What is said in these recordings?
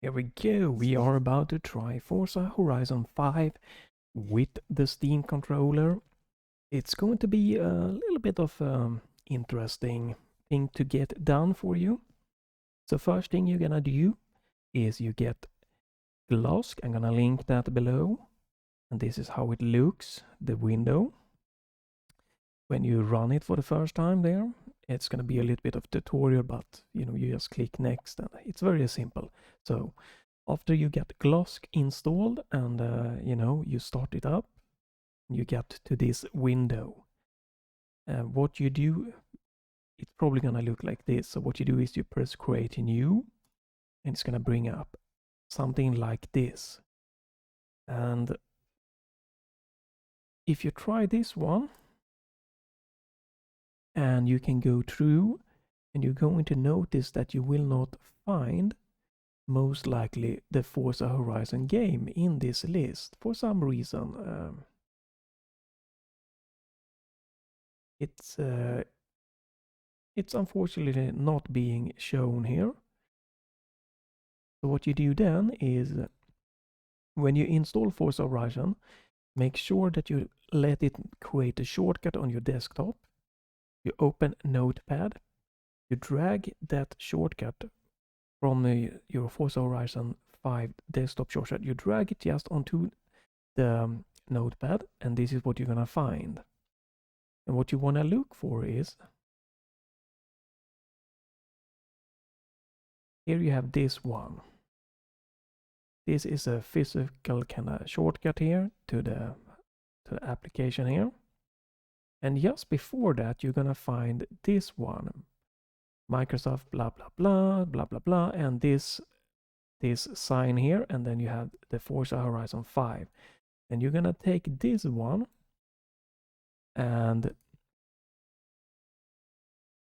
Here we go, we are about to try Forza Horizon 5 with the Steam controller. It's going to be a little bit of interesting thing to get done for you. So first thing you're gonna do is you get Glosk. I'm gonna link that below. And this is how it looks, the window. When you run it for the first time there, it's gonna be a little bit of tutorial, but you just click next and it's very simple. So after you get Glosk installed and you start it up, you get to this window. What you do, it's probably gonna look like this. So what you do is you press create new, and it's gonna bring up something like this. And if you try this one, and you can go through, and you're going to notice that you will not find most likely the Forza Horizon game in this list for some reason. It's unfortunately not being shown here. So what you do then is when you install Forza Horizon, make sure that you let it create a shortcut on your desktop. You open Notepad, you drag that shortcut from your Forza Horizon 5 desktop shortcut, you drag it just onto the Notepad, and this is what you're gonna find. And what you wanna look for is, here you have this one. This is a physical kind of shortcut here to the application here. And just before that, you're gonna find this one, Microsoft blah blah blah blah blah blah, and this sign here, and then you have the Forza Horizon 5. And you're gonna take this one and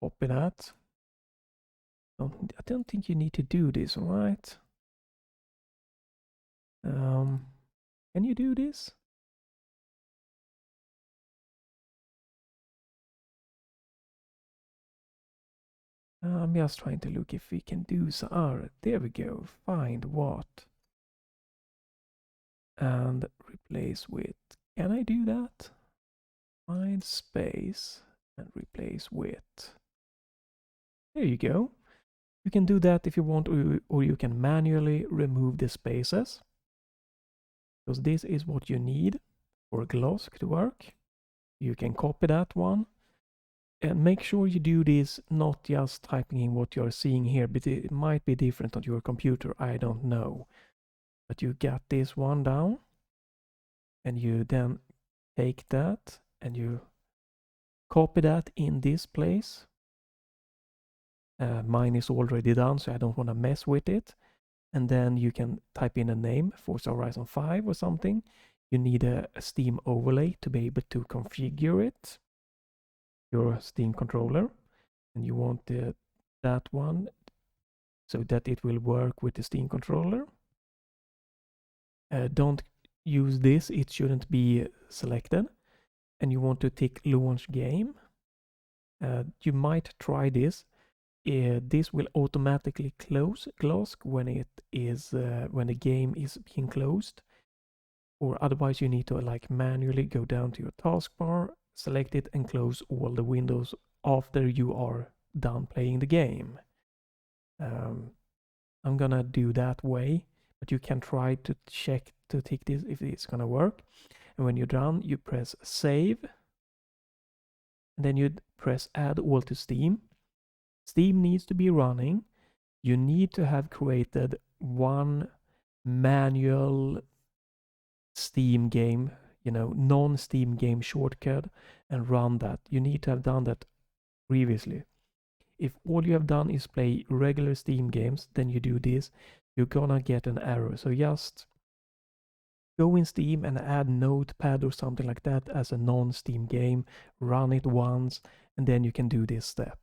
copy that. I don't think you need to do this, right? Can you do this? I'm just trying to look if we can do so. There we go. Find what? And replace with. Can I do that? Find space and replace with. There you go. You can do that if you want, or you can manually remove the spaces. Because this is what you need for Glosk to work. You can copy that one. And make sure you do this not just typing in what you're seeing here, but it might be different on your computer, I don't know. But you get this one down, and you then take that and you copy that in this place. Mine is already done, so I don't want to mess with it. And then you can type in a name, Forza Horizon 5 or something. You need a Steam overlay to be able to configure it, your Steam controller. And you want that one so that it will work with the Steam controller. Don't use this, it shouldn't be selected. And you want to tick launch game. You might try this. This will automatically close Glosk when it is when the game is being closed, or otherwise you need to like manually go down to your taskbar, select it, and close all the windows after you are done playing the game. I'm gonna do that way, but you can try to check to tick this if it's gonna work. And when you're done, you press save, and then you press add all to Steam. Steam needs to be running. You need to have created one manual Steam game, non-Steam game shortcut, and run that. You need to have done that previously. If all you have done is play regular Steam games, then you do this, you're gonna get an error. So just go in Steam and add Notepad or something like that as a non-Steam game, run it once, and then you can do this step.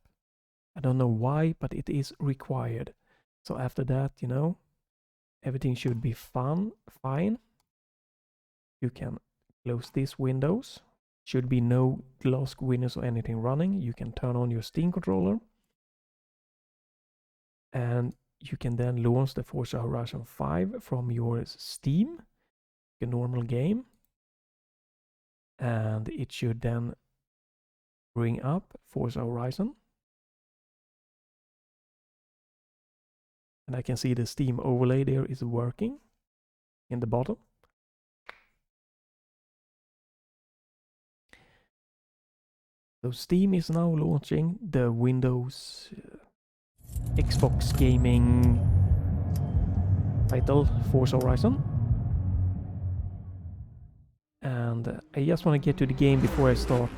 I don't know why, but it is required. So after that, everything should be fine. You can close these windows. Should be no Glosk windows or anything running. You can turn on your Steam controller. And you can then launch the Forza Horizon 5 from your Steam, a normal game, and it should then bring up Forza Horizon. And I can see the Steam overlay there is working in the bottom. So Steam is now launching the Windows Xbox gaming title Forza Horizon. And I just want to get to the game before I start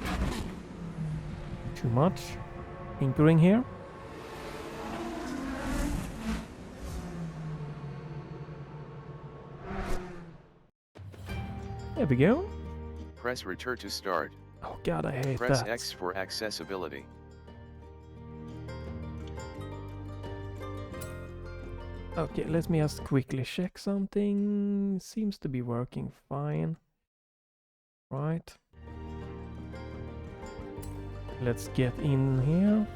too much tinkering here. There we go. Press return to start. Oh god, I hate Press that. X for accessibility. Okay, let me just quickly check something. Seems to be working fine. Right. Let's get in here.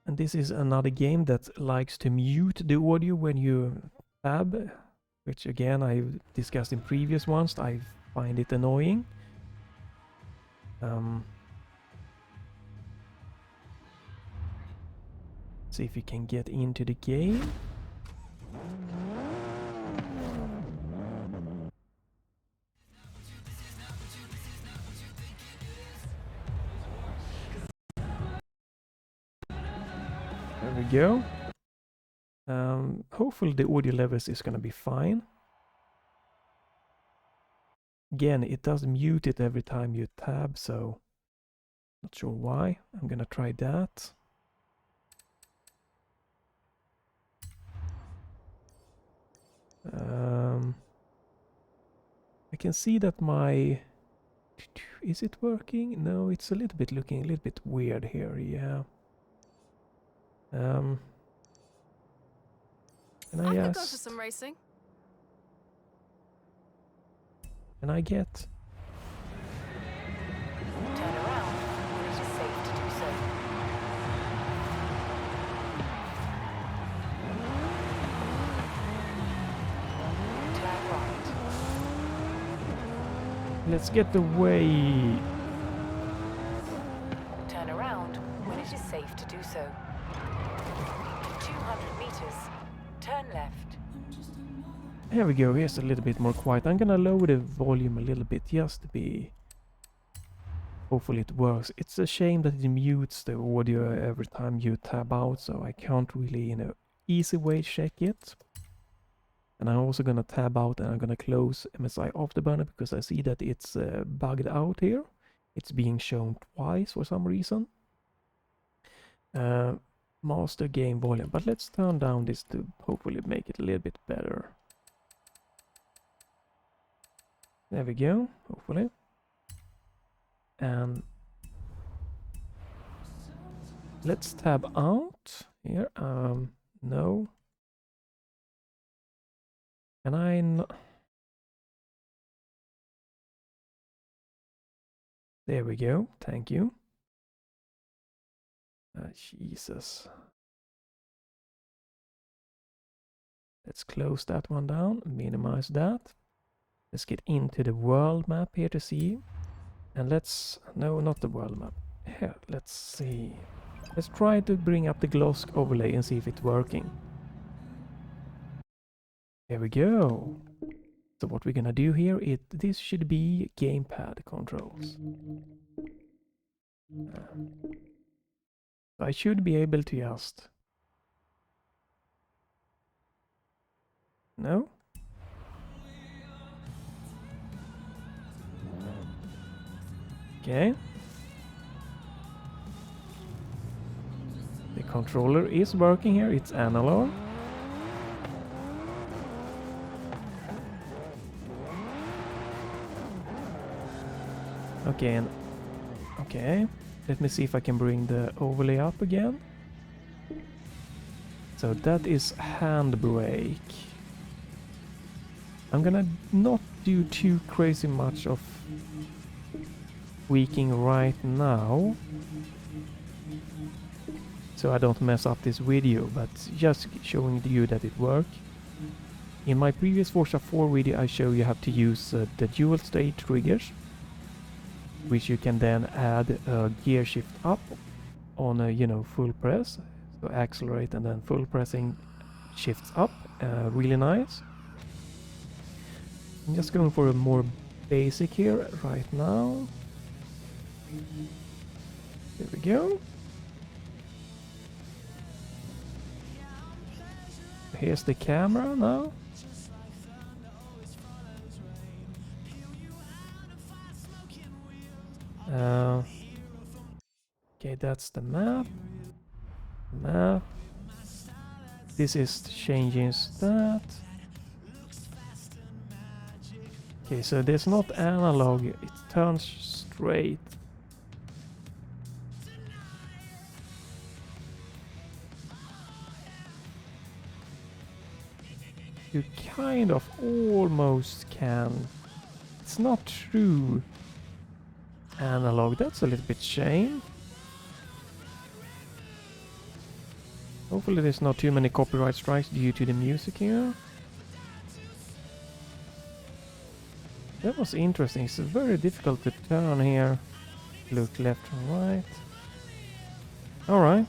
And this is another game that likes to mute the audio when you tab, which again I've discussed in previous ones. I find it annoying. See if we can get into the game. There we go. Hopefully the audio levels is gonna be fine. Again, it does mute it every time you tab, so not sure why. I'm gonna try that. I can see that my... Is it working? No, it's a little bit looking a little bit weird here, yeah. Can I could go for just... some racing. Can I get... Turn around when it is safe to do so. Turn right. Let's get away. Turn around when it is safe to do so. 200 meters. Turn left. Here we go, here's a little bit more quiet. I'm gonna lower the volume a little bit just to be... Hopefully it works. It's a shame that it mutes the audio every time you tab out, so I can't really, in an easy way, check it. And I'm also gonna tab out and I'm gonna close MSI Afterburner because I see that it's bugged out here. It's being shown twice for some reason. Master game volume, but let's turn down this to hopefully make it a little bit better. There we go, hopefully. And let's tab out here. No. Can I There we go, thank you. Jesus. Let's close that one down, minimize that. Let's get into the world map here to see. And let's... No, not the world map. Here, let's see. Let's try to bring up the gloss overlay and see if it's working. There we go. So what we're gonna do here is... This should be gamepad controls. So I should be able to just... No? Okay. The controller is working here, it's analog. Okay, and okay. Let me see if I can bring the overlay up again. So that is handbrake. I'm gonna not do too crazy much of tweaking right now, so I don't mess up this video, but just showing you that it works. In my previous Forza 4 video I show you how to use the dual state triggers, which you can then add a gear shift up on a, you know, full press. So accelerate and then full pressing shifts up, really nice. I'm just going for a more basic here right now. There we go. Here's the camera now. Okay, that's the map. Map. This is changing that. Okay, so there's not analog, it turns straight. You kind of almost can. It's not true analog, that's a little bit shame. Hopefully there's not too many copyright strikes due to the music here. That was interesting, it's very difficult to turn here. Look left and right. Alright,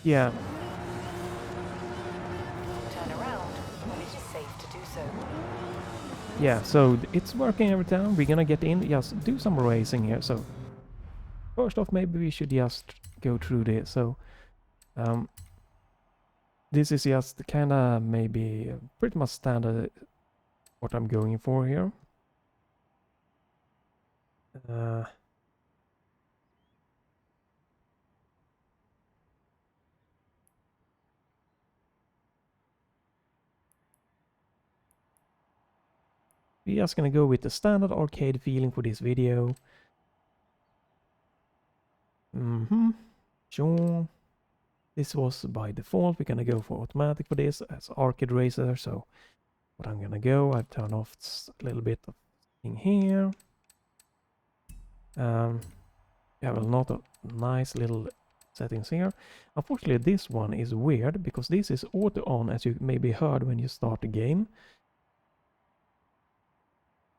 yeah. Turn around when it is safe to do so. Yeah, so it's working every time. We're gonna get in, just do some racing here. So first off, maybe we should just go through this. So this is just kinda maybe pretty much standard what I'm going for here. We're just gonna go with the standard arcade feeling for this video. Sure. This was by default. We're gonna go for automatic for this as arcade racer. So what I'm gonna go, I've turned off a little bit of thing here. You have a lot of nice little settings here. Unfortunately, this one is weird because this is auto on, as you maybe heard when you start the game,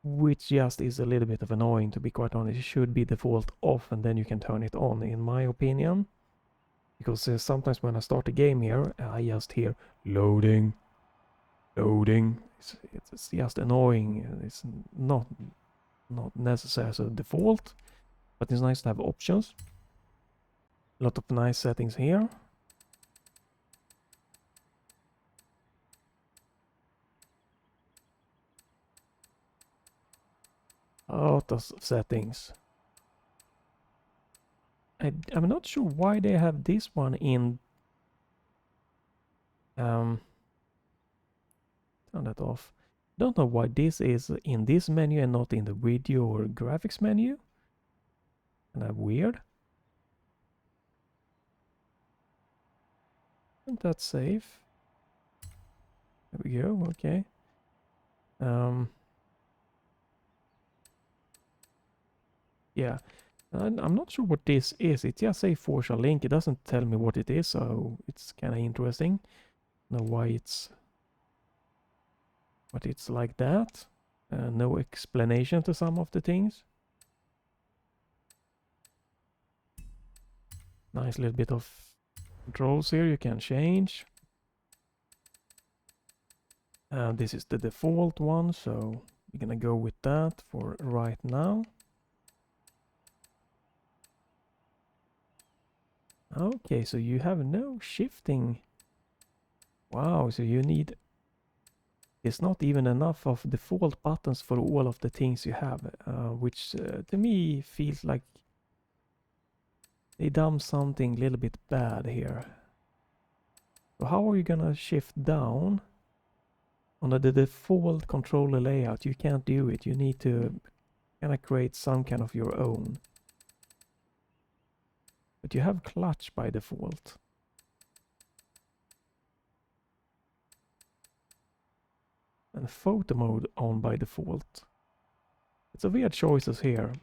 which just is a little bit of annoying, to be quite honest. It should be default off and then you can turn it on, in my opinion, because sometimes when I start the game here I just hear loading. It's just annoying. It's not necessary as a default, but it's nice to have options. A lot of nice settings here. A lot of settings. I'm not sure why they have this one in. Turn that off. Don't know why this is in this menu and not in the video or graphics menu. Kinda weird. Isn't that safe? There we go, okay. Yeah, I'm not sure what this is. It just says Forza link. It doesn't tell me what it is, so it's kind of interesting. Know why it's like that. No explanation to some of the things. Nice little bit of controls here you can change. This is the default one, so we're gonna go with that for right now. Okay, so you have no shifting. Wow, so you need... It's not even enough of default buttons for all of the things you have, which to me feels like they done something a little bit bad here. So how are you gonna shift down on the default controller layout? You can't do it. You need to kind of create some kind of your own. But you have clutch by default. And photo mode on by default. It's a weird choices here.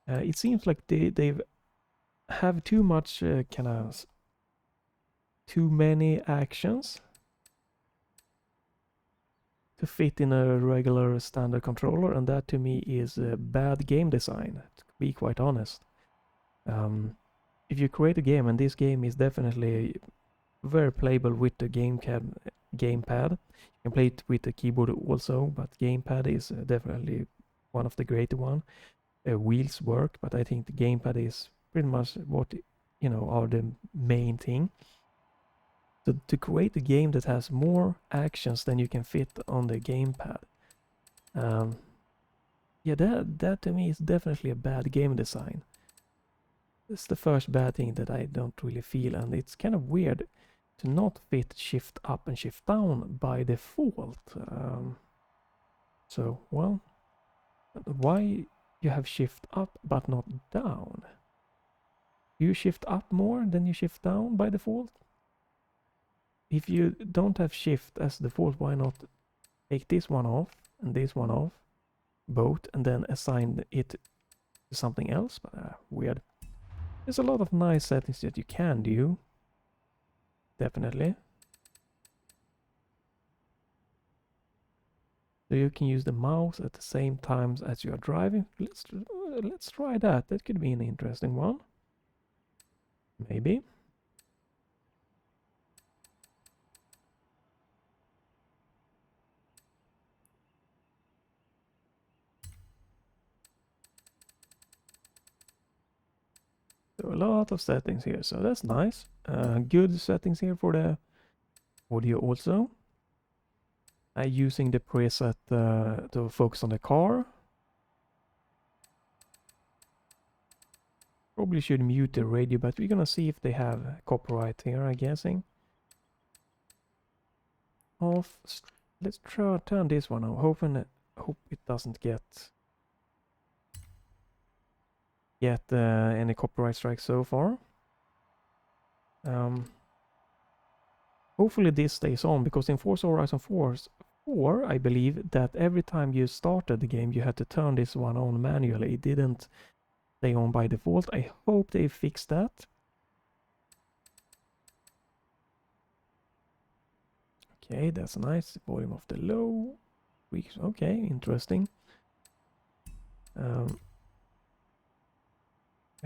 It seems like they've have too much kind of too many actions to fit in a regular standard controller, and that to me is bad game design, to be quite honest. If you create a game, and this game is definitely very playable with the gamepad. You can play it with the keyboard also, but gamepad is definitely one of the greater one. Wheels work, but I think the gamepad is pretty much what are the main thing. So to create a game that has more actions than you can fit on the gamepad, yeah, that to me is definitely a bad game design. It's the first bad thing that I don't really feel, and it's kind of weird to not fit shift up and shift down by default. So, well, why you have shift up but not down? Do you shift up more than you shift down by default? If you don't have shift as default, why not take this one off and this one off, both, and then assign it to something else? But weird. There's a lot of nice settings that you can do. Definitely. So you can use the mouse at the same time as you are driving. Let's try that. That could be an interesting one. Maybe. So a lot of settings here, so that's nice. Good settings here for the audio also. Using the preset to focus on the car. Probably should mute the radio, but we're gonna see if they have copyright here, I'm guessing. Off. Let's turn this one on. Hope it doesn't get any copyright strikes so far. Hopefully this stays on, because in Forza Horizon 4, I believe that every time you started the game, you had to turn this one on manually. It didn't stay on by default. I hope they fixed that. Okay, that's nice. Volume of the low. Okay, interesting.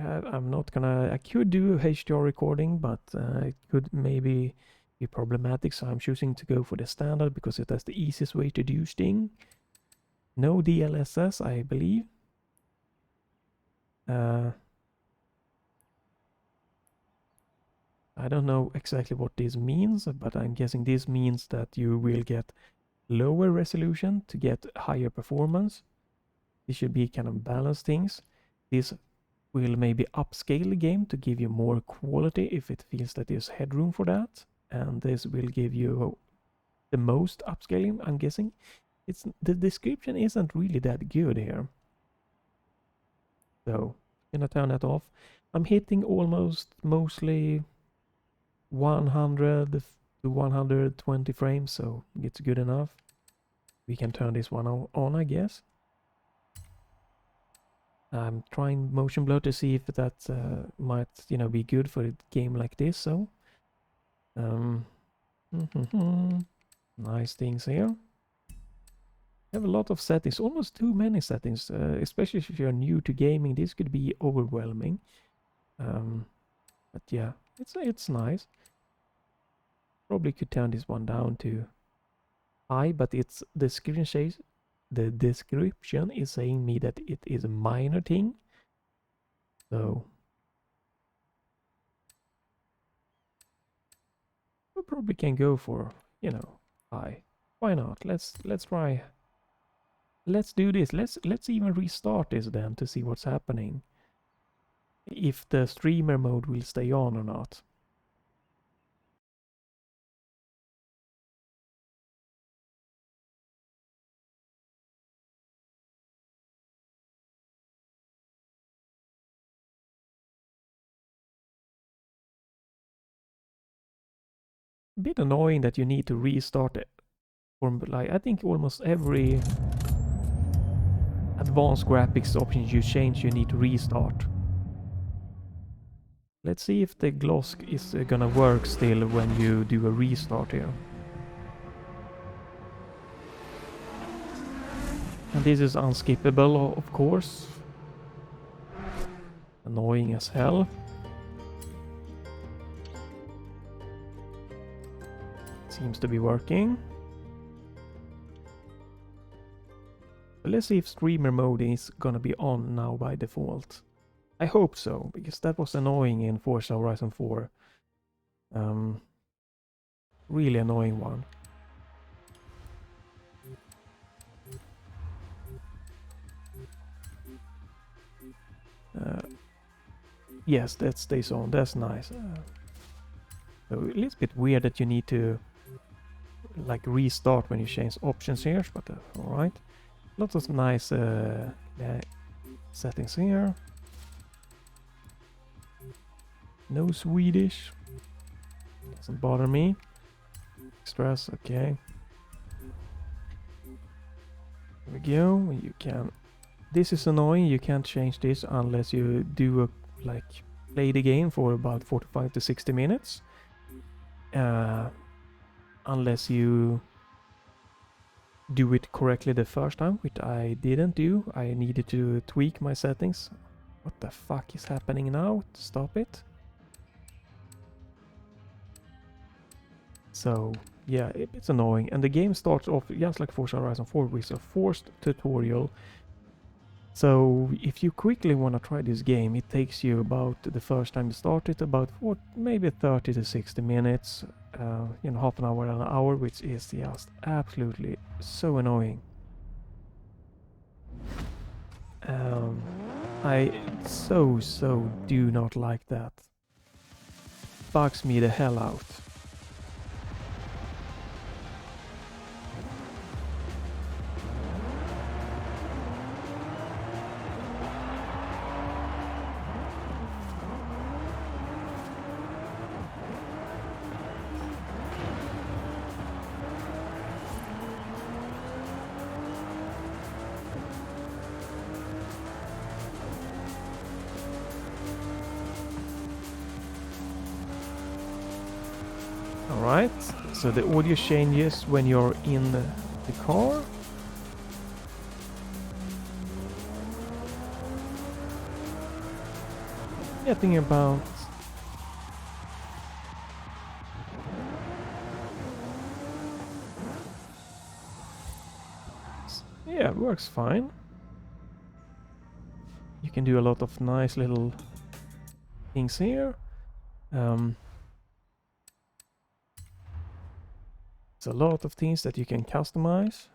I'm not gonna. I could do HDR recording, but it could maybe be problematic. So I'm choosing to go for the standard because that's the easiest way to do thing. No DLSS, I believe. I don't know exactly what this means, but I'm guessing this means that you will get lower resolution to get higher performance. This should be kind of balanced things. This will maybe upscale the game to give you more quality if it feels that there's headroom for that. And this will give you the most upscaling, I'm guessing. The description isn't really that good here. So, I'm gonna turn that off. I'm hitting mostly 100 to 120 frames, so it's good enough. We can turn this one on, I guess. I'm trying motion blur to see if that might, be good for a game like this. So, nice things here. I have a lot of settings, almost too many settings, especially if you're new to gaming. This could be overwhelming. But yeah, it's nice. Probably could turn this one down to high, but it's the description is saying me that it is a minor thing. So we probably can go for, high. Why not? Let's try. Let's do this. Let's even restart this then to see what's happening. If the streamer mode will stay on or not. A bit annoying that you need to restart it. For like, I think almost every advanced graphics options you change, you need to restart. Let's see if the gloss is gonna work still when you do a restart here. And this is unskippable, of course. Annoying as hell. Seems to be working. But let's see if streamer mode is gonna be on now by default. I hope so, because that was annoying in Forza Horizon 4. Really annoying one. Yes, that stays on. That's nice. So a little bit weird that you need to like restart when you change options here, but alright. Lots of nice settings here. No Swedish. Doesn't bother me. Stress, okay. Here we go. You can. This is annoying. You can't change this unless you do a play the game for about 45 to 60 minutes. Unless you do it correctly the first time, which I didn't do. I needed to tweak my settings. What the fuck is happening now? Stop it. So yeah, it's annoying. And the game starts off just like Forza Horizon 4 with a forced tutorial. So if you quickly want to try this game, it takes you about the first time you start it about maybe 30 to 60 minutes, half an hour, which is just absolutely so annoying. I so do not like that. Bugs me the hell out. Alright, so the audio changes when you're in the car. Getting about... Yeah, it works fine. You can do a lot of nice little things here. It's a lot of things that you can customize,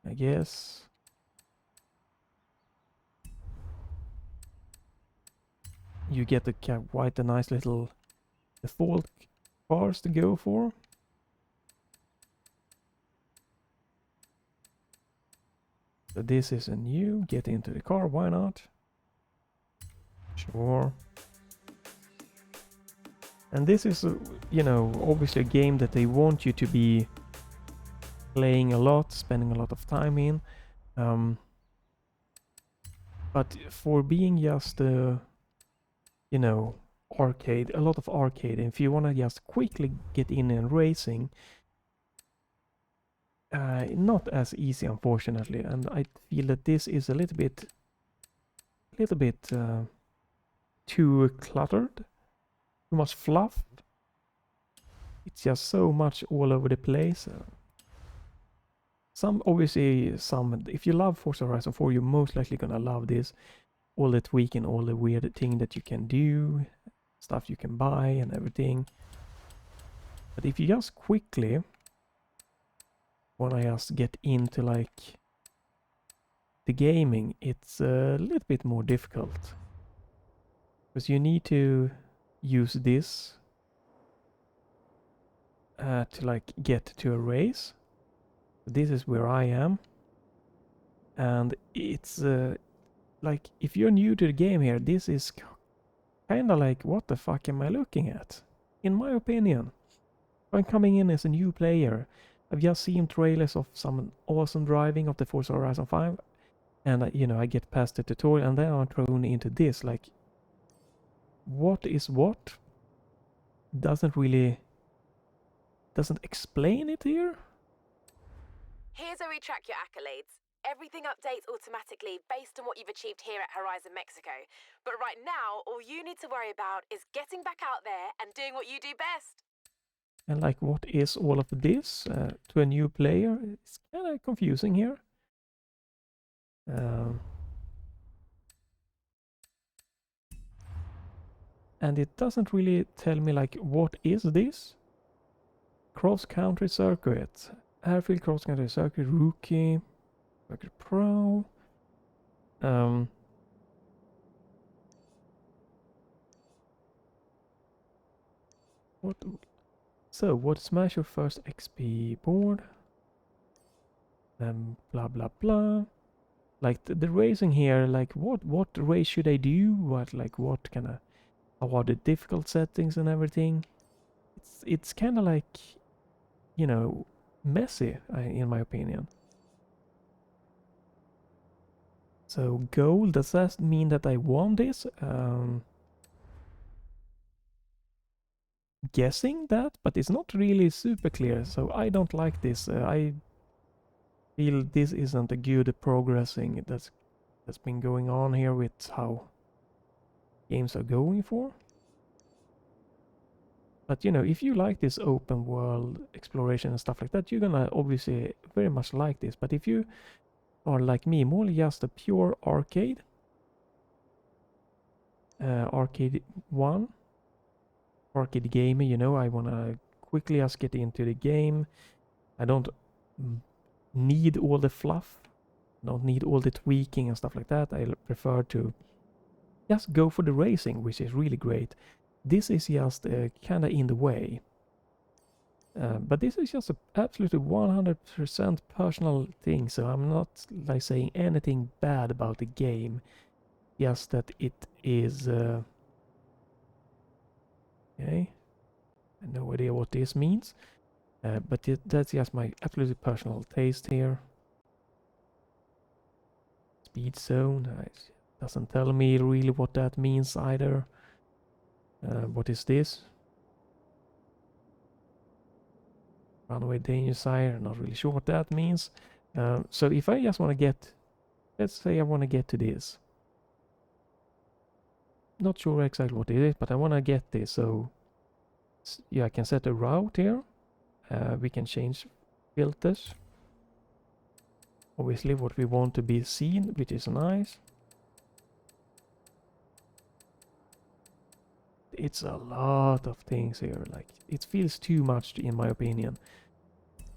I guess. You get quite a nice little default cars to go for. So this is a new, get into the car, why not? Sure. And this is, obviously a game that they want you to be playing a lot, spending a lot of time in. But for being just, arcade, a lot of arcade, and if you want to just quickly get in and racing, not as easy, unfortunately. And I feel that this is a little bit too cluttered. Too much fluff. It's just so much all over the place. If you love Forza Horizon 4, you're most likely gonna love this. All the tweaking, all the weird thing that you can do, stuff you can buy and everything. But if you just quickly wanna just get into the gaming, it's a little bit more difficult. Because you need to use this to get to a race. This is where I am, and it's if you're new to the game here, this is kind of like, what the fuck am I looking at, in my opinion. I'm coming in as a new player. I've just seen trailers of some awesome driving of the Forza Horizon 5. And you know, I get past the tutorial and then I'm thrown into this, like, what is what? Doesn't explain it here. Here's where we track your accolades. Everything updates automatically based on what you've achieved here at Horizon Mexico. But right now, all you need to worry about is getting back out there and doing what you do best. And like, what is all of this to a new player? It's kind of confusing here. And it doesn't really tell me, like, what is this? Cross-country circuit. Airfield cross-country circuit, rookie, circuit pro. What smash your first XP board? Blah blah blah. Like the racing here, like what race should I do? What kind of, how are the difficult settings and everything? It's kind of like, you know, messy in my opinion. So goal, does that mean that I won this? Guessing that, but it's not really super clear, so I don't like this. I feel this isn't a good progressing that's been going on here with how games are going for. But you know, if you like this open world exploration and stuff like that, you're gonna obviously very much like this. But if you are like me, more just a pure arcade, arcade gamer, you know, I wanna quickly just get into the game. I don't need all the fluff, don't need all the tweaking and stuff like that. I prefer to just go for the racing, which is really great. This is just kind of in the way. But this is just a absolutely 100% personal thing, so I'm not like saying anything bad about the game. Just that it is... okay. I have no idea what this means. But that's just my absolutely personal taste here. Speed zone. It doesn't tell me really what that means either. What is this? Runaway danger sign. Not really sure what that means. So if I just want to get... Let's say I want to get to this. Not sure exactly what it is, but I want to get this. So yeah, I can set a route here. We can change filters. Obviously what we want to be seen, which is nice. It's a lot of things here, like it feels too much in my opinion.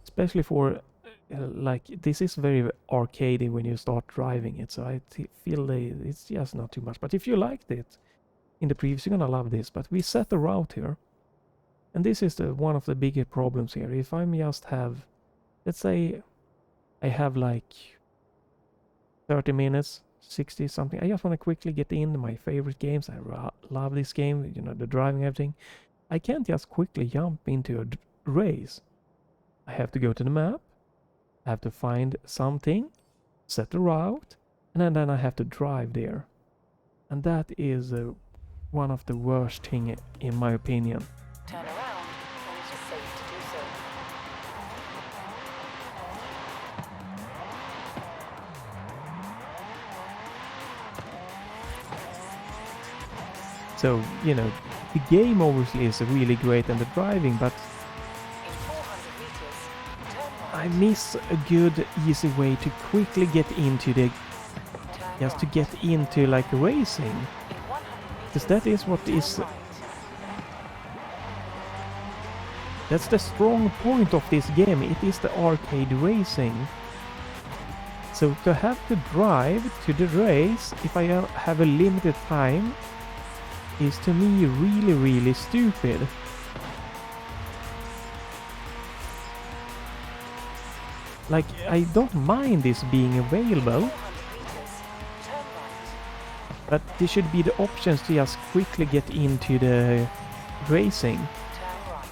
Especially for like this is very arcadey when you start driving it, so I feel it's just not too much. But if you liked it in the previous, you're gonna love this. But we set a route here. And this is one of the bigger problems here. If I just have, let's say I have like 30 minutes, 60 something. I just want to quickly get into my favorite games. I love this game, you know, the driving, everything. I can't just quickly jump into a race. I have to go to the map. I have to find something, set a route, and then I have to drive there. And that is one of the worst thing in my opinion. Turn around when it is safe to do so. So, you know, the game obviously is really great and the driving, but In 400 meters, turn right. I miss a good, easy way to quickly get into the, Turn just to right. get into like racing. In 100 meters, Because that is what turn is, right. that's the strong point of this game. It is the arcade racing. So to have to drive to the race, if I have a limited time, is to me really, really stupid. Like, I don't mind this being available, 400 meters, turn right. but there should be the options to just quickly get into the racing. Turn right.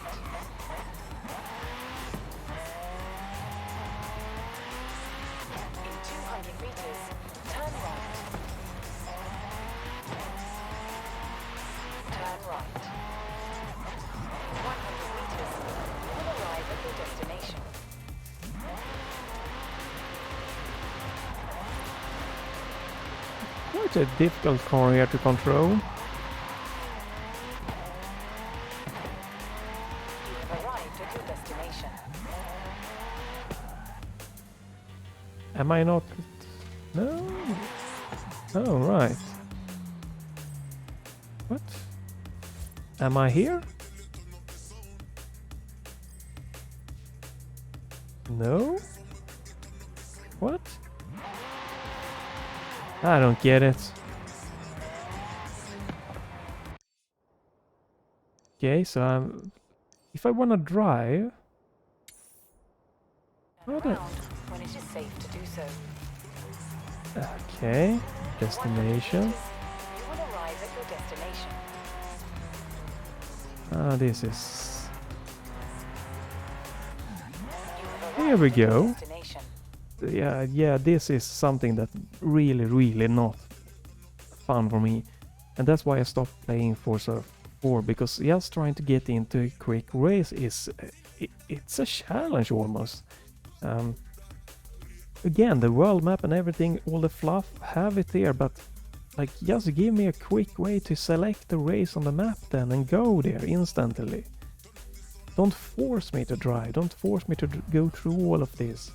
In 200 meters, turn quite a difficult car here to control. You have arrived at your destination. Am I not? No. Oh, right. What? Am I here? No? What? I don't get it. Okay, so if I wanna drive... Turn Oh, around when it is safe to do so. okay, destination. You will arrive at your destination. Ah, this is... You have Here arrived we at your go. destination. Yeah, this is something that really not fun for me. And that's why I stopped playing Forza 4, because just trying to get into a quick race is... it's a challenge almost. Again, the world map and everything, all the fluff, have it there, but like just give me a quick way to select the race on the map then and go there instantly. Don't force me to drive, don't force me to go through all of this.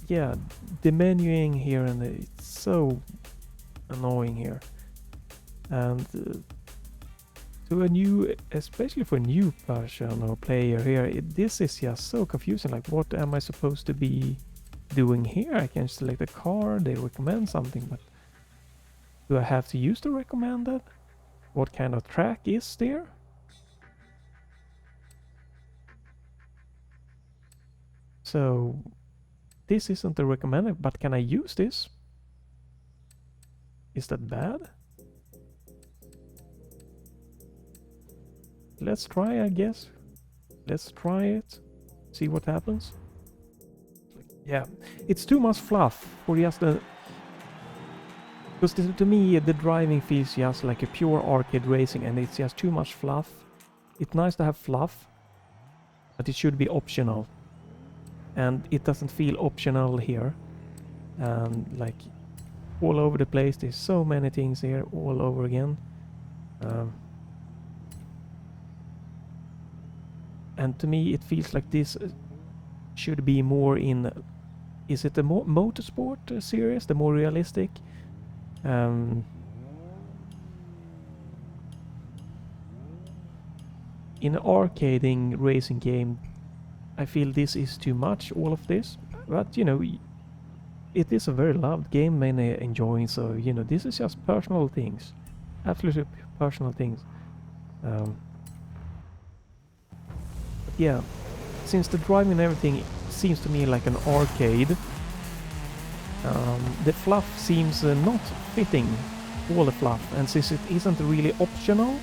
Yeah, the menuing here, and it's so annoying here. And to a new, especially for a new person or player here, this is just so confusing. Like, what am I supposed to be doing here? I can select a car, they recommend something, but do I have to use the recommended? What kind of track is there? So this isn't the recommended, but can I use this? Is that bad? Let's try, I guess. Let's try it. See what happens. Yeah, it's too much fluff for just a... Because to me, the driving feels just like a pure arcade racing, and it's just too much fluff. It's nice to have fluff, but it should be optional. And it doesn't feel optional here. And like all over the place, there's so many things here all over again. And to me, it feels like this should be more in... Is it the motorsport series, the more realistic? In an arcading racing game, I feel this is too much, all of this. But, you know, it is a very loved game, many enjoying, so, you know, this is just personal things. Absolutely personal things. But yeah, since the driving and everything seems to me like an arcade, the fluff seems not fitting, all the fluff, and since it isn't really optional,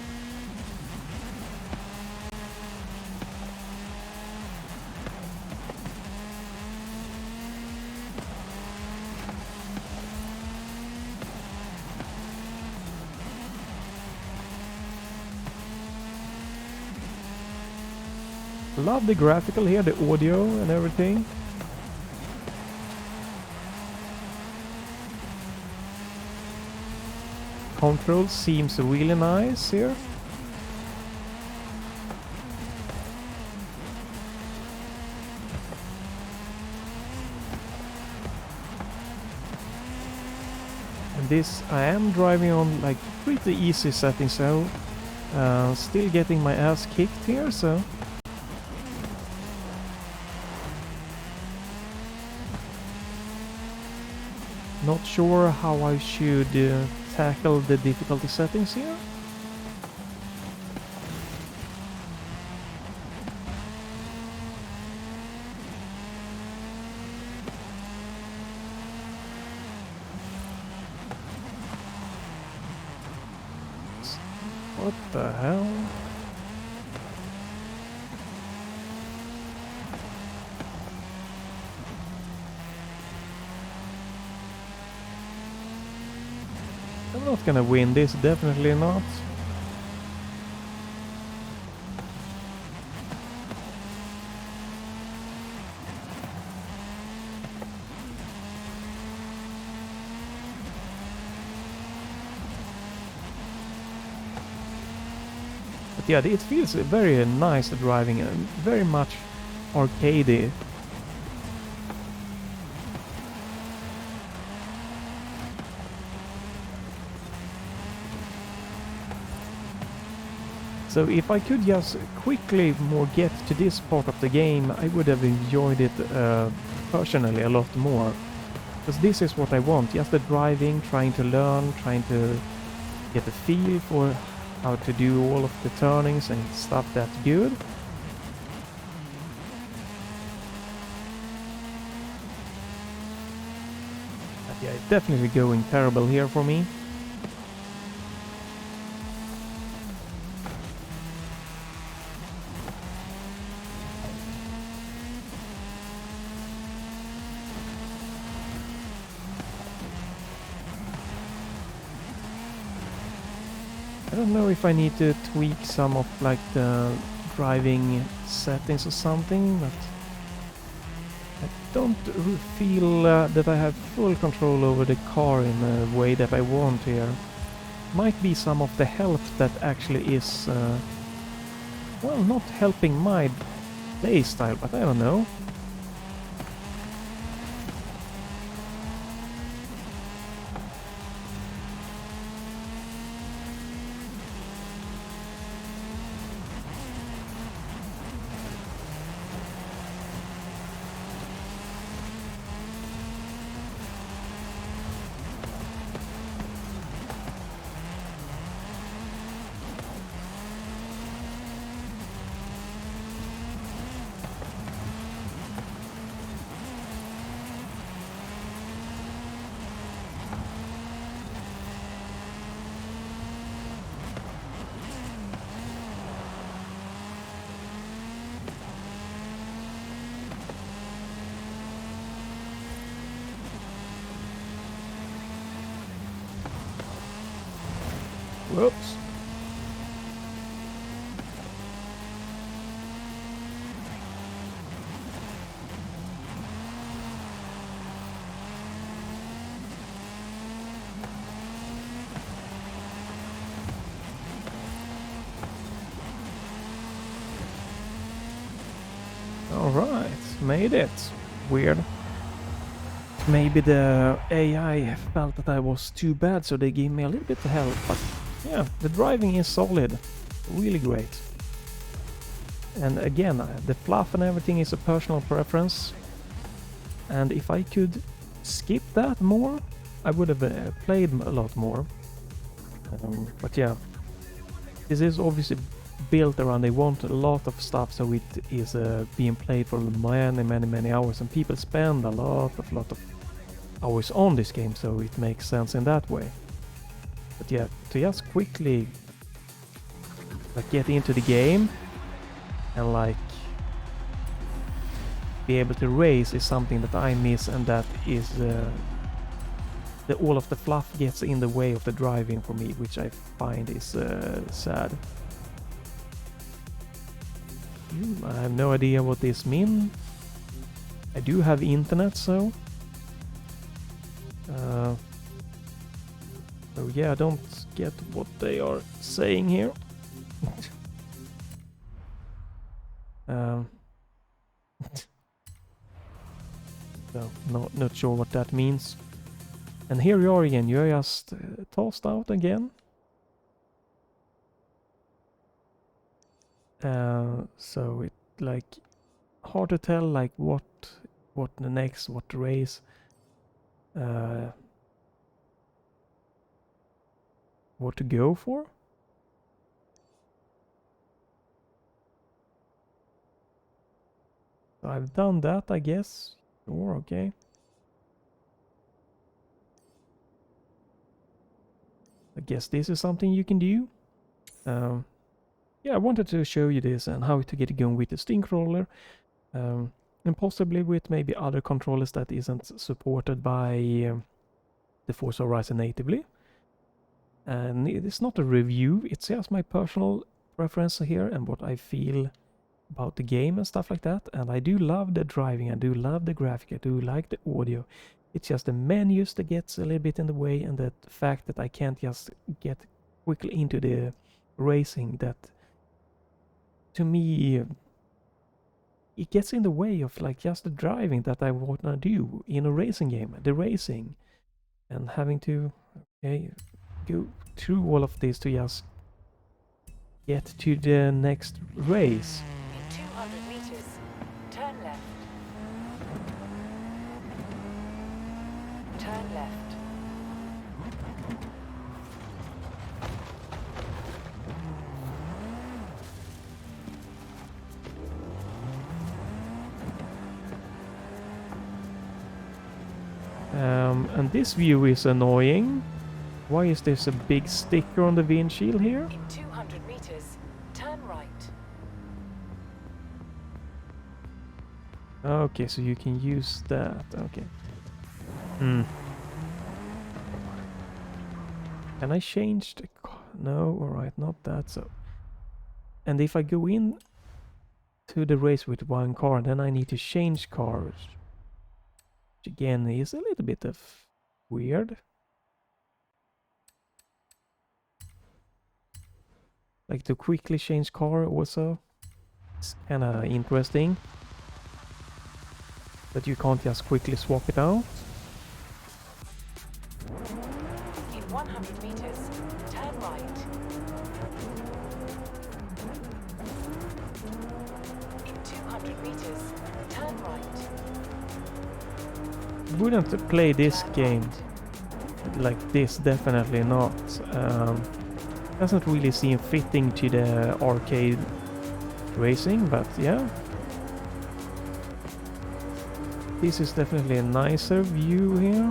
love the graphical here, the audio and everything. Control seems really nice here. And this I am driving on like pretty easy settings, so still getting my ass kicked here, so not sure how I should tackle the difficulty settings here. What the hell? I'm not gonna win this, definitely not. Yeah, it feels very nice driving and very much arcadey. So if I could just quickly more get to this part of the game, I would have enjoyed it personally a lot more. Because this is what I want, just the driving, trying to learn, trying to get a feel for how to do all of the turnings and stuff that's good. But yeah, it's definitely going terrible here for me. I don't know if I need to tweak some of like the driving settings or something, but I don't feel that I have full control over the car in a way that I want here. Might be some of the help that actually is, well, not helping my playstyle, but I don't know. Whoops. Alright, made it. Weird. Maybe the AI felt that I was too bad, so they gave me a little bit of help, but yeah, the driving is solid. Really great. And again, the fluff and everything is a personal preference. And if I could skip that more, I would have played a lot more. But yeah, this is obviously built around, they want a lot of stuff, so it is being played for many hours, and people spend a lot of hours on this game, so it makes sense in that way. But yeah, to just quickly like get into the game and like be able to race is something that I miss, and that is all of the fluff gets in the way of the driving for me, which I find is sad. I have no idea what this means. I do have internet, so yeah, I don't get what they are saying here. So not sure what that means. And here you are again. You're just tossed out again. So it like hard to tell like what the next, what race, what to go for. So I've done that, I guess. Sure, okay. I guess this is something you can do. Yeah, I wanted to show you this and how to get it going with the Steam controller, and possibly with maybe other controllers that isn't supported by the Forza Horizon natively. And it is not a review, it's just my personal preference here and what I feel about the game and stuff like that. And I do love the driving, I do love the graphic, I do like the audio. It's just the menus that gets a little bit in the way, and the fact that I can't just get quickly into the racing that to me, it gets in the way of like just the driving that I want to do in a racing game, the racing, and having to go through all of this to just get to the next race. In 200 meters, turn left. Turn left. And this view is annoying. Why is this a big sticker on the windshield here? In 200 meters, turn right. Okay, so you can use that. Okay. Hmm. Can I change the car? No, alright, not that. So, and if I go in to the race with one car, then I need to change cars. Which again is a little bit of weird. Like to quickly change car also. It's kind of interesting. That you can't just quickly swap it out. In 100 meters, turn right. In 200 meters, turn right. Wouldn't play this game like this, definitely not. Doesn't really seem fitting to the arcade racing, but yeah. This is definitely a nicer view here.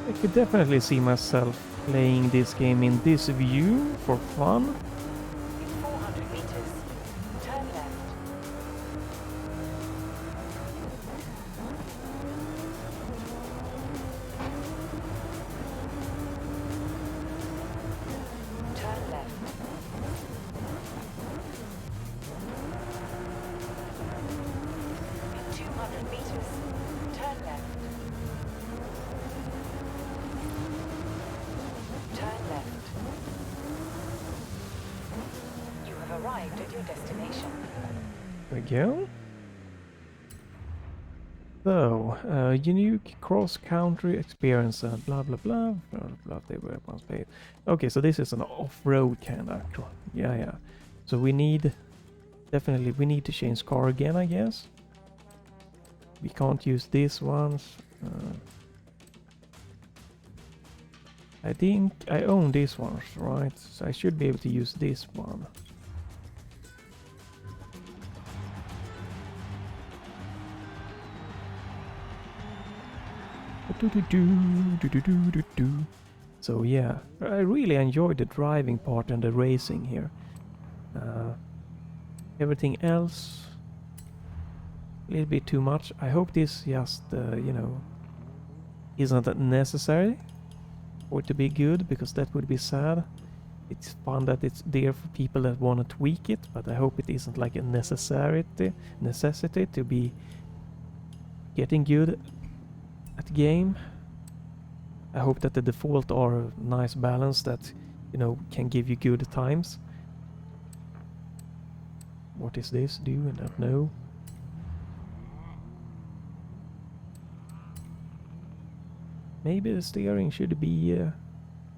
I could definitely see myself playing this game in this view for fun. In 400 meters, turn left. Turn left. In 200 meters, turn left. Turn left. You have arrived at your destination. There we go. So, unique cross-country experience, blah blah blah, blah blah, they were once paid. Okay, so this is an off-road kind of, yeah. So we need, definitely, we need to change car again, I guess. We can't use these ones. I think I own these ones, right? So I should be able to use this one. So yeah, I really enjoyed the driving part and the racing here. Everything else, a little bit too much. I hope this just, you know, isn't necessary for it to be good, because that would be sad. It's fun that it's there for people that want to tweak it, but I hope it isn't like a necessity to be getting good at the game. I hope that the default are a nice balance that, you know, can give you good times. What is this? Do I don't know. Maybe the steering should be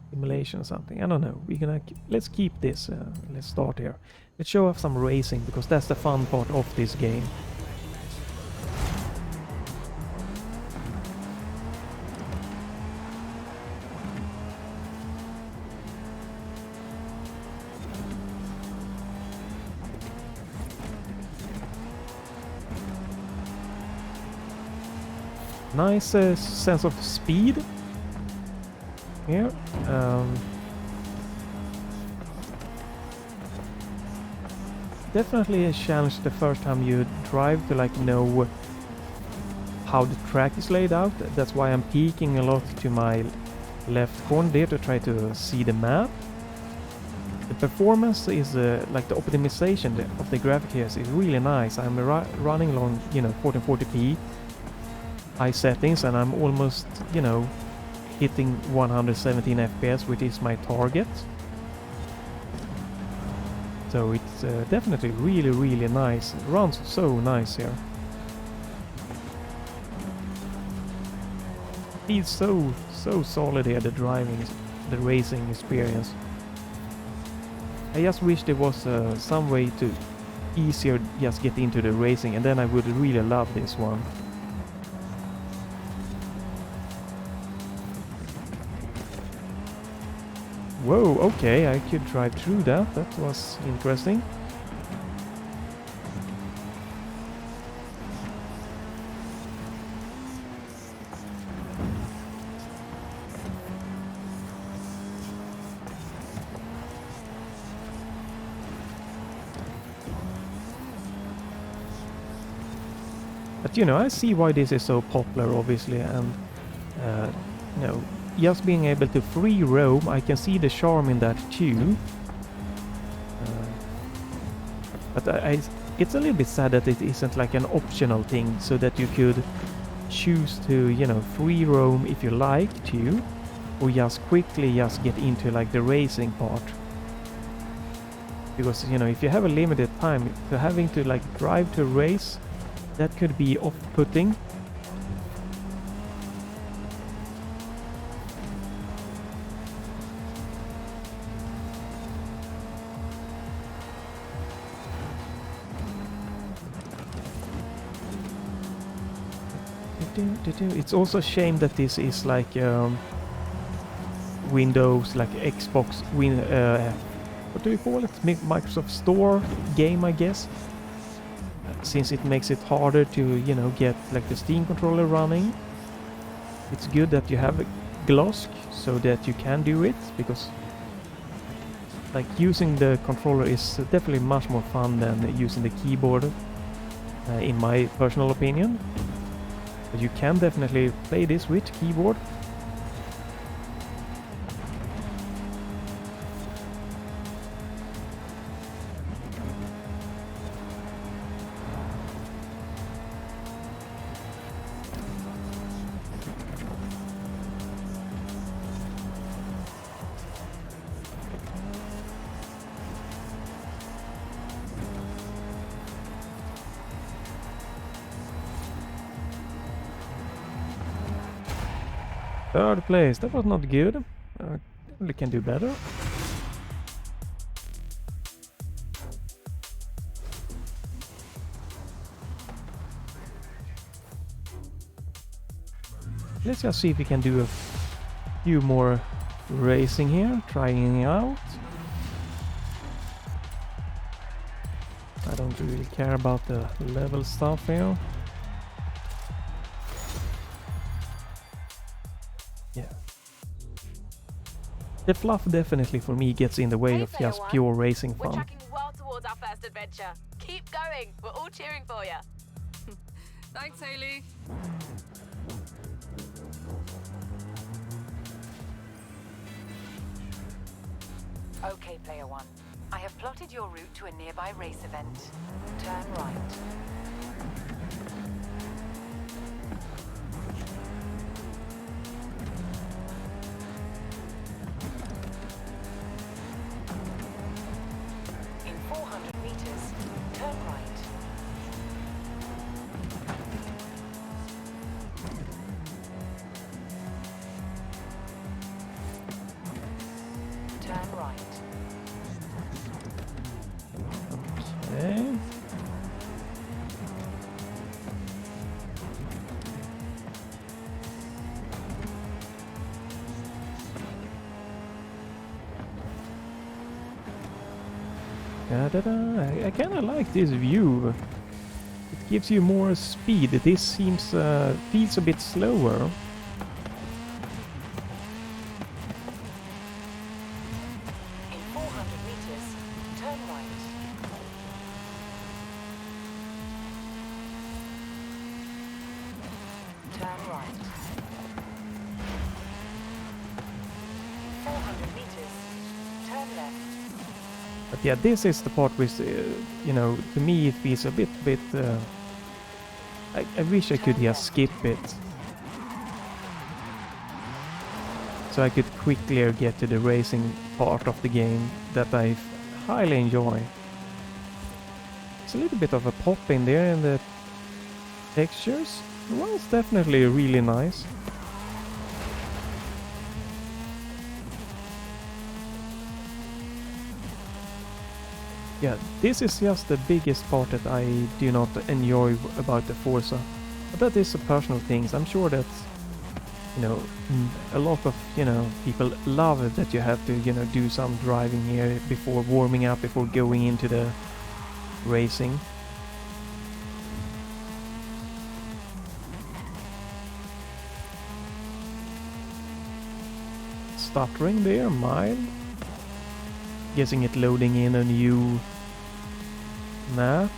simulation or something. I don't know. We're gonna let's keep this. Let's start here. Let's show off some racing, because that's the fun part of this game. Nice sense of speed here. Definitely a challenge the first time you drive to like know how the track is laid out. That's why I'm peeking a lot to my left corner there to try to see the map. The performance is like the optimization of the graphic here is really nice. I'm running along, 1440p high settings, and I'm almost, hitting 117 FPS, which is my target. So it's definitely really, really nice. It runs so nice here. Feels so solid here, the racing experience. I just wish there was some way to easier just get into the racing, and then I would really love this one. Whoa, okay, I could drive through that. That was interesting. But I see why this is so popular, obviously, and just being able to free roam, I can see the charm in that too. But it's a little bit sad that it isn't like an optional thing, so that you could choose to, free roam if you like to, or just quickly just get into like the racing part. Because, if you have a limited time, to having to like drive to race, that could be off-putting. It's also a shame that this is like Windows, like Xbox, what do you call it? Microsoft Store game, I guess. Since it makes it harder to, get like the Steam controller running. It's good that you have a Glosk so that you can do it, because like using the controller is definitely much more fun than using the keyboard, in my personal opinion. But you can definitely play this with keyboard. Third place, that was not good. We can do better. Let's just see if we can do a few more racing here, trying it out. I don't really care about the level stuff here. Yeah. The fluff definitely for me gets in the way of just pure racing We're fun. tracking well towards our first adventure. Keep going. We're all cheering for you. Thanks, Haley. Okay, Player One. I have plotted your route to a nearby race event. Turn right. In 400 meters, turn right. Turn right. Okay. I kind of like this view. It gives you more speed. This seems feels a bit slower. In 400 meters, turn right. Turn right. 400 meters, turn left. But yeah, this is the part which, you know, to me it feels a bit, I wish I could just skip it. So I could quickly get to the racing part of the game that I highly enjoy. It's a little bit of a pop in there in the textures. Well, it's definitely really nice. Yeah, this is just the biggest part that I do not enjoy about the Forza. But that is a personal thing. I'm sure that, you know, a lot of, you know, people love it that you have to, you know, do some driving here before warming up, before going into the racing. Stuttering there, mild. Guessing it loading in a new map.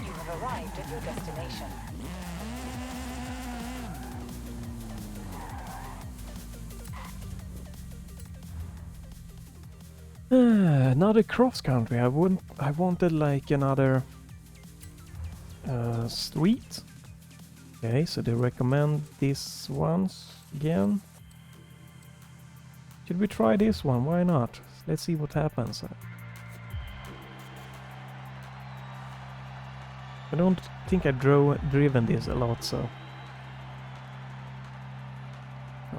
You have arrived at your destination. Another cross country. I wanted like another street. Okay, so they recommend this once again. Should we try this one? Why not? Let's see what happens. I don't think I've driven this a lot, so...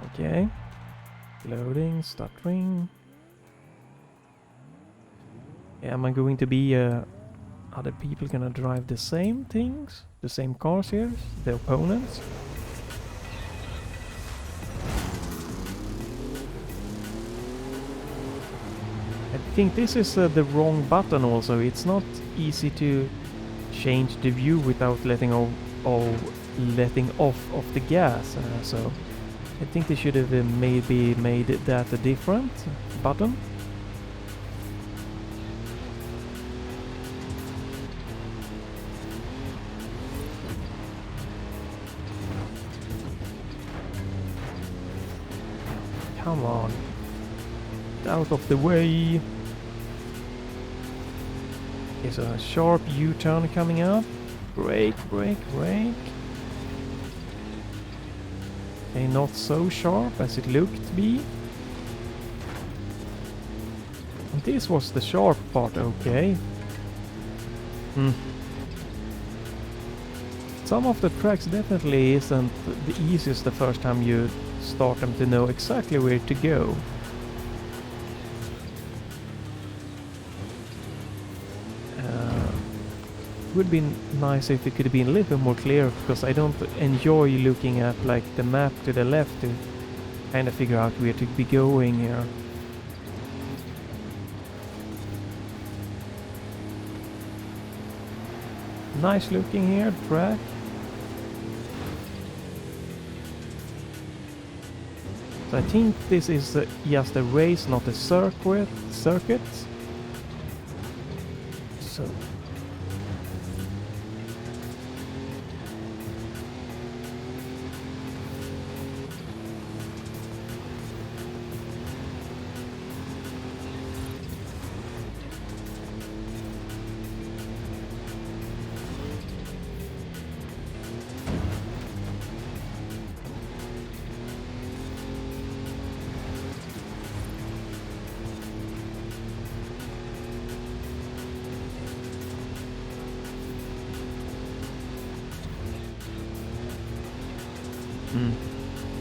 Okay. Loading, stuttering. Yeah, am I going to be... other people gonna drive the same things? The same cars here? The opponents? I think this is the wrong button also. It's not easy to change the view without letting off of the gas. So I think they should have maybe made that a different button. Come on. Out of the way. There's a sharp U-turn coming up. Brake, brake, brake. Okay, not so sharp as it looked to be. And this was the sharp part, okay. Some of the tracks definitely isn't the easiest the first time you start them to know exactly where to go. Would be nice if it could be a little bit more clear, because I don't enjoy looking at like the map to the left to kind of figure out where to be going here. Nice looking here, track. So I think this is just a race, not a circuit. So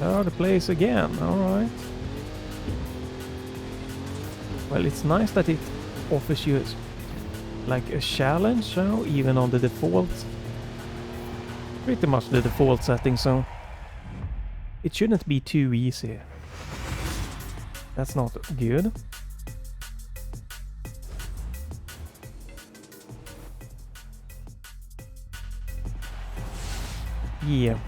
third place again, alright. Well, it's nice that it offers you like a challenge, so even on the default, pretty much the default setting, so it shouldn't be too easy. That's not good. Yeah.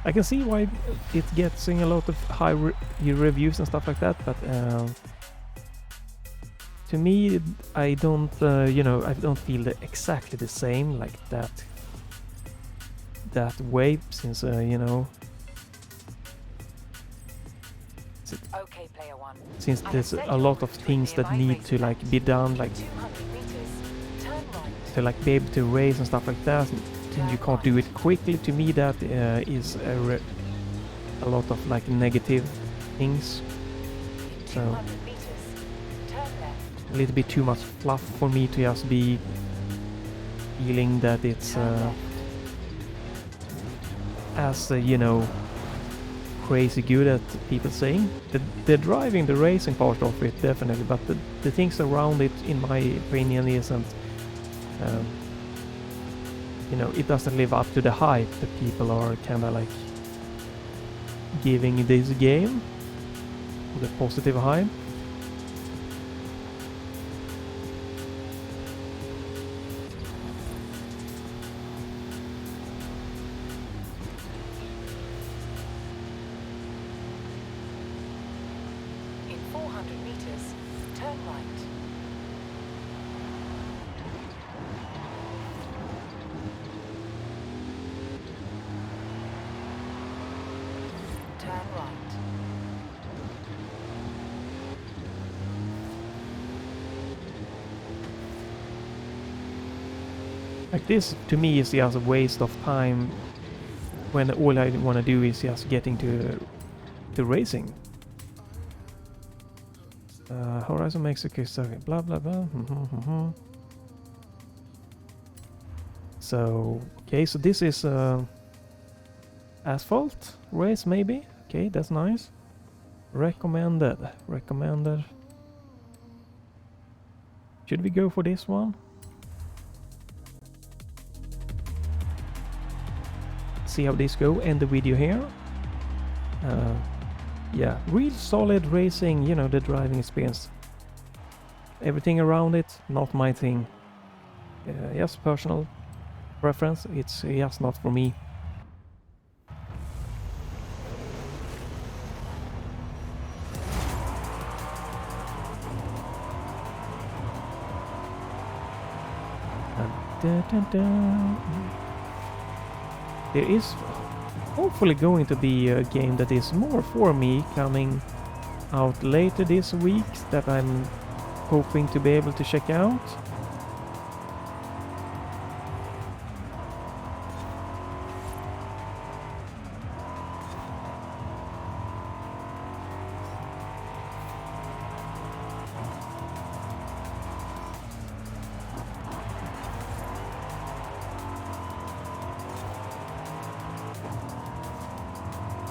I can see why it gets in a lot of high reviews and stuff like that, but to me, I don't, you know, I don't feel exactly the same like that way, since, you know, Okay, player one. since I have there's set a your lot of route to a things that nearby need race to like event. be done, like 200 meters. Turn right. to like be able to race and stuff like that, and you can't do it quickly. To me, that is a lot of like negative things. In So 200 meters. Turn left. a little bit too much fluff for me to just be feeling that it's Turn left. as you know, crazy good at people saying. The driving, the racing part of it, definitely, but the things around it, in my opinion, isn't. You know, it doesn't live up to the hype that people are kind of like giving this game, the positive hype. In 400 meters. Turn right. Turn right. Like this, to me, is just a waste of time when all I want to do is just getting to racing. Horizon Mexico is blah blah blah. So okay, so this is asphalt race maybe. Okay, that's nice. Recommended. Should we go for this one? See how this go. End the video here. Yeah, real solid racing, you know, the driving experience. Everything around it, not my thing. Just personal preference, it's just not for me. There is hopefully going to be a game that is more for me coming out later this week that I'm hoping to be able to check out.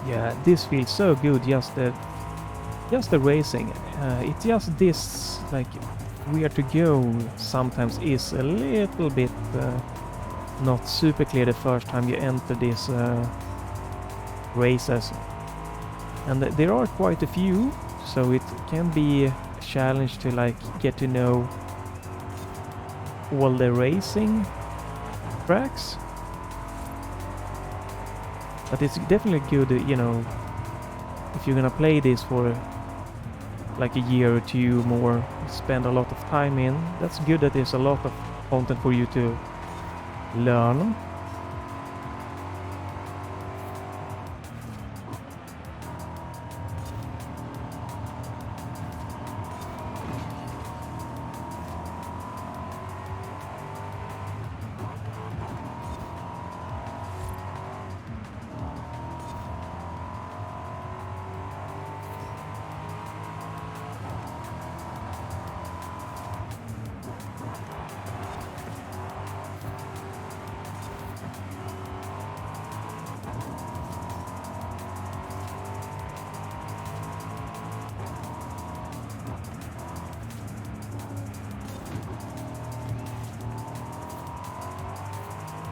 Yeah, this feels so good, just the racing. It's just this, like, where to go sometimes is a little bit not super clear the first time you enter these races. And there are quite a few, so it can be a challenge to like get to know all the racing tracks. But it's definitely good, you know, if you're gonna play this for like a year or two more, spend a lot of time in. That's good that there's a lot of content for you to learn.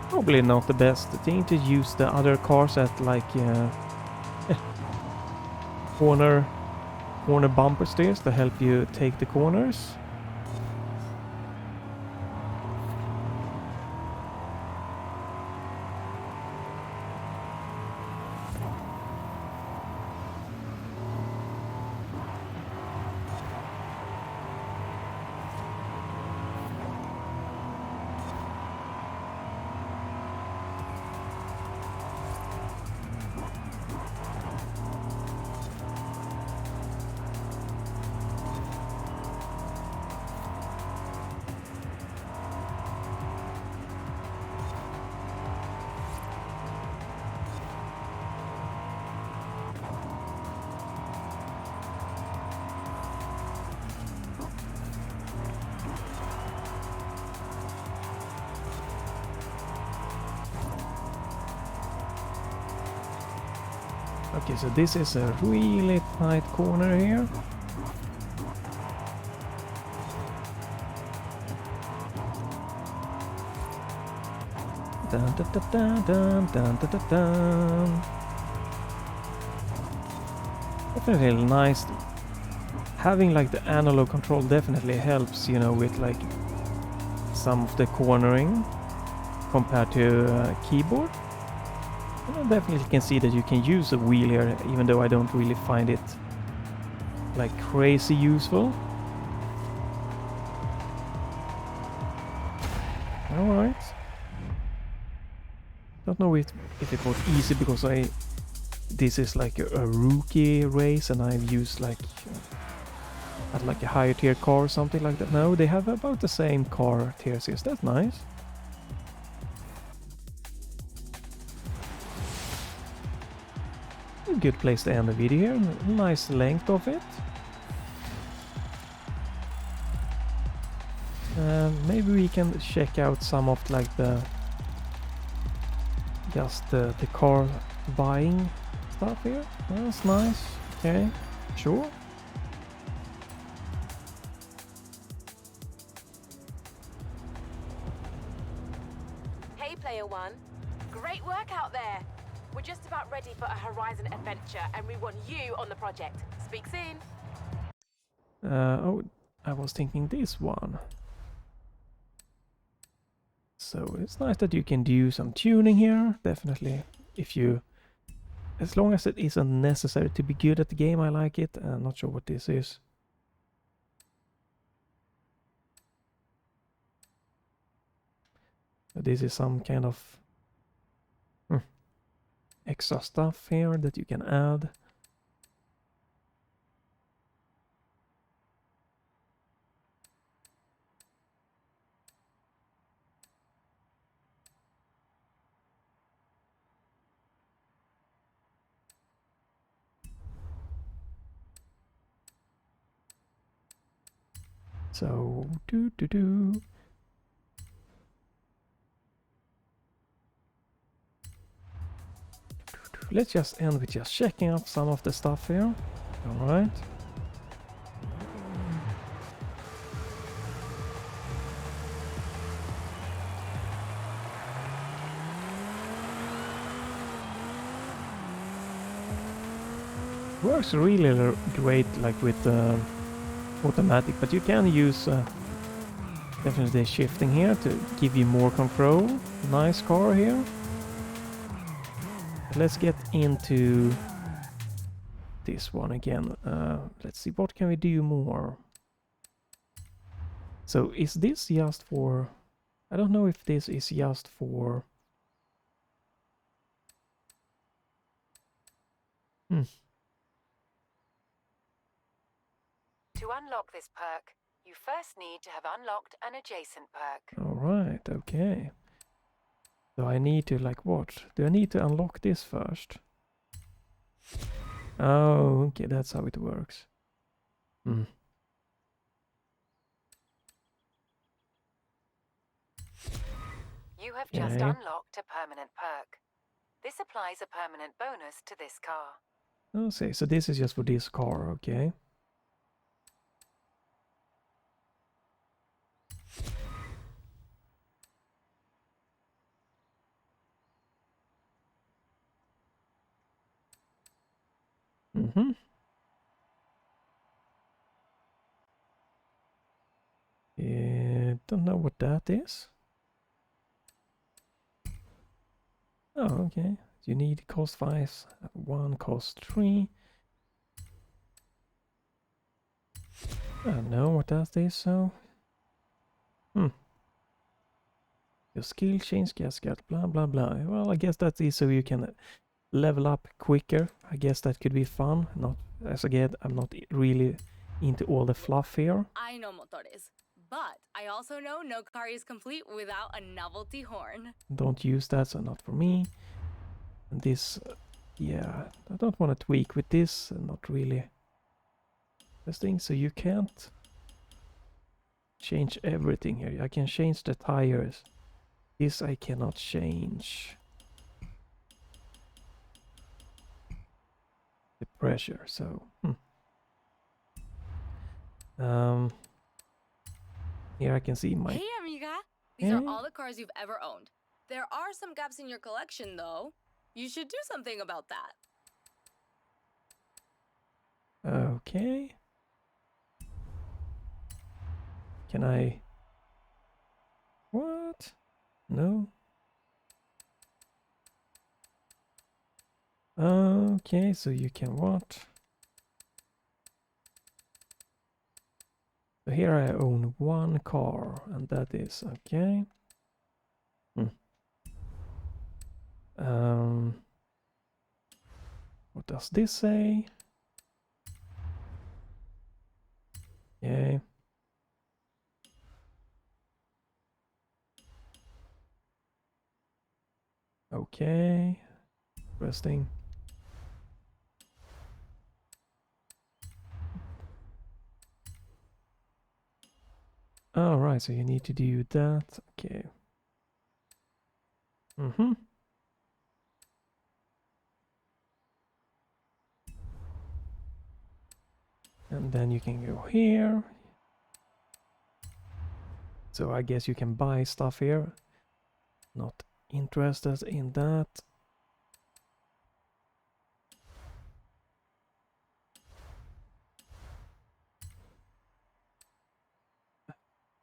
Probably not the best thing to use the other cars at like corner bumper stairs to help you take the corners. Okay, so this is a really tight corner here. Dun, dun, dun, dun, dun, dun, dun, dun, dun. Definitely nice. Having like the analog control definitely helps, you know, with like some of the cornering compared to keyboard. And I definitely can see that you can use a wheel here, even though I don't really find it like crazy useful. Alright. Don't know if it was easy because this is like a rookie race and I've used like at like a higher tier car or something like that. No, they have about the same car tiers. Yes, that's nice. A good place to end the video here. Nice length of it. Maybe we can check out some of like just the car buying stuff here. That's nice. Okay, sure. Hey, Player One. Great work out there. We're just about ready for a Horizon adventure, and we want you on the project. Speak soon. Oh, I was thinking this one. So it's nice that you can do some tuning here. Definitely, if you, as long as it isn't necessary to be good at the game, I like it. I'm not sure what this is. This is some kind of extra stuff here that you can add. So let's just end with just checking up some of the stuff here. All right. Works really great like with automatic, but you can use definitely shifting here to give you more control. Nice car here. Let's get into this one again. Let's see, what can we do more? So is this just for... I don't know if this is just for... To unlock this perk, you first need to have unlocked an adjacent perk. Alright, okay. So I need to like what? Do I need to unlock this first? Oh, okay, that's how it works. Hmm. You have just unlocked a permanent perk. This applies a permanent bonus to this car. Oh, so this is just for this car, okay. Mm-hmm. Don't know what that is. Oh, okay. You need cost 5, 1 cost 3. I don't know what that is, so... Your skill change cascade, blah blah blah. Well, I guess that is so you can level up quicker. I guess that could be fun. Not, as again, I'm not really into all the fluff here. I know motores, but I also know no car is complete without a novelty horn. Don't use that, so not for me. And this, yeah, I don't want to tweak with this, not really. This thing, so you can't change everything here. I can change the tires. This I cannot change. pressure. So here I can see my. Hey, amiga. These are Eh? all the cars you've ever owned. There are some gaps in your collection, though. You should do something about that. Okay. Can I? What? No. Okay, so you can what? So here I own one car, and that is okay. What does this say? Okay. Okay. Interesting. Oh, right, so you need to do that. Okay. And then you can go here. So I guess you can buy stuff here. Not interested in that.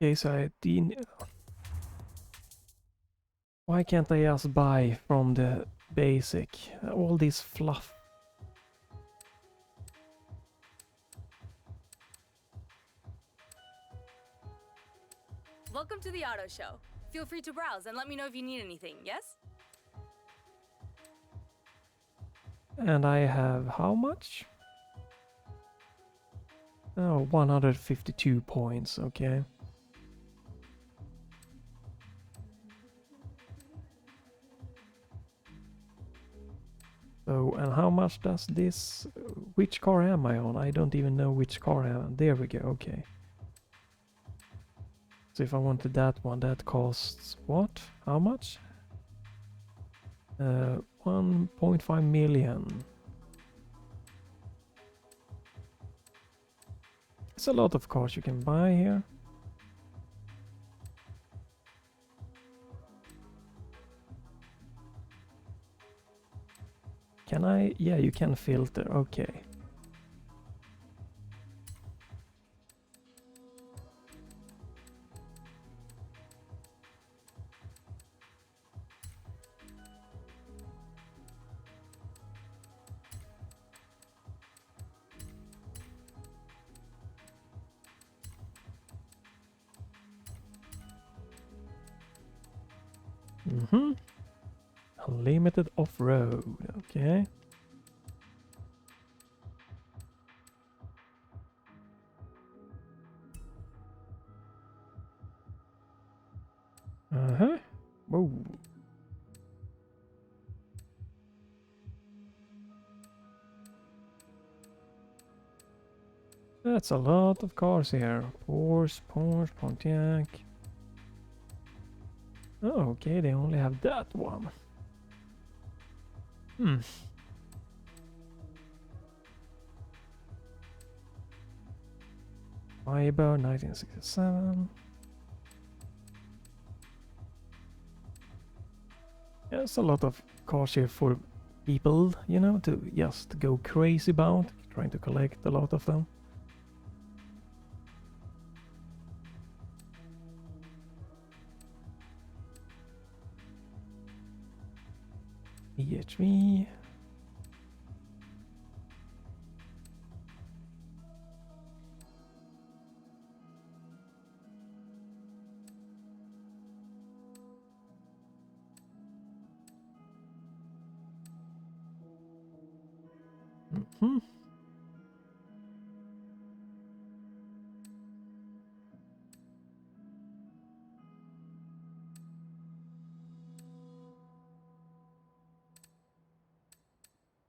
Okay, so I didn't. Why can't I just buy from the basic? All this fluff. Welcome to the auto show. Feel free to browse and let me know if you need anything, yes? And I have how much? Oh, 152 points, okay. So, and how much does this... Which car am I on? I don't even know which car I am. There we go, okay. So if I wanted that one, that costs what? How much? 1.5 million. It's a lot of cars you can buy here. Can I? Yeah, you can filter. Okay. Unlimited off-road. Okay. Whoa. That's a lot of cars here. Porsche, Pontiac. Oh, okay, they only have that one. Firebird 1967. There's a lot of cars here for people, you know, to just go crazy about, trying to collect a lot of them. EHV.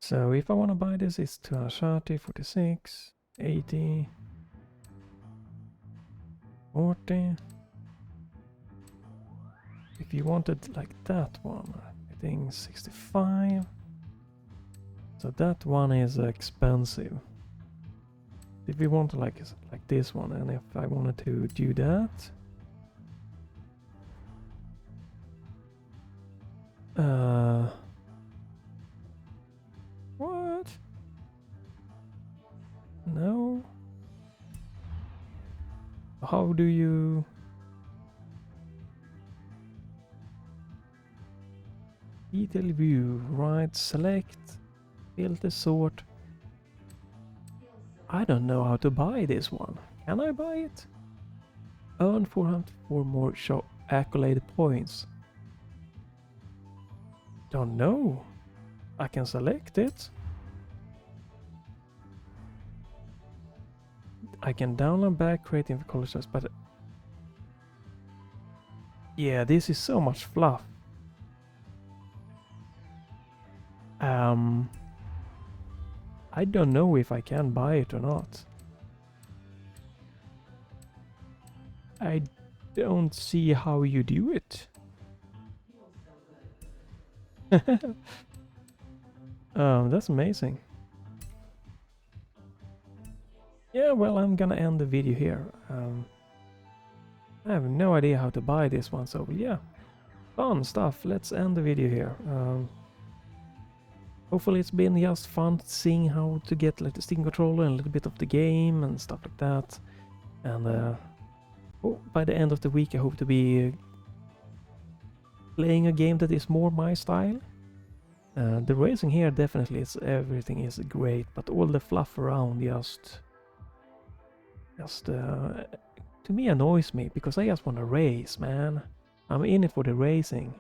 So if I want to buy this, it's 230, 46, 80, 40. If you wanted like that one, I think 65, So that one is expensive. If we want to like this one, and if I wanted to do that, what? No. How do you? Detail view, right? Select, filter, sort. I don't know how to buy this one. Can I buy it? Earn 404 more show accolade points. Don't know. I can select it. I can download back creating colors, but yeah, this is so much fluff. I don't know if I can buy it or not. I don't see how you do it. That's amazing. Yeah, well, I'm gonna end the video here. I have no idea how to buy this one, so yeah, fun stuff. Let's end the video here. Hopefully it's been just fun seeing how to get like the Steam controller and a little bit of the game and stuff like that. And by the end of the week I hope to be playing a game that is more my style. The racing here definitely everything is great, but all the fluff around just to me annoys me, because I just want to race, man. I'm in it for the racing,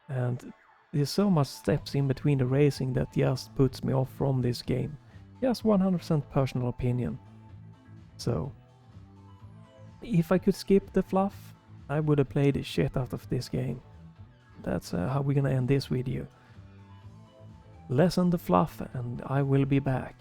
and there's so much steps in between the racing that just puts me off from this game. Just 100% personal opinion. So if I could skip the fluff, I would have played the shit out of this game. That's how we're gonna end this video. Lessen the fluff and I will be back.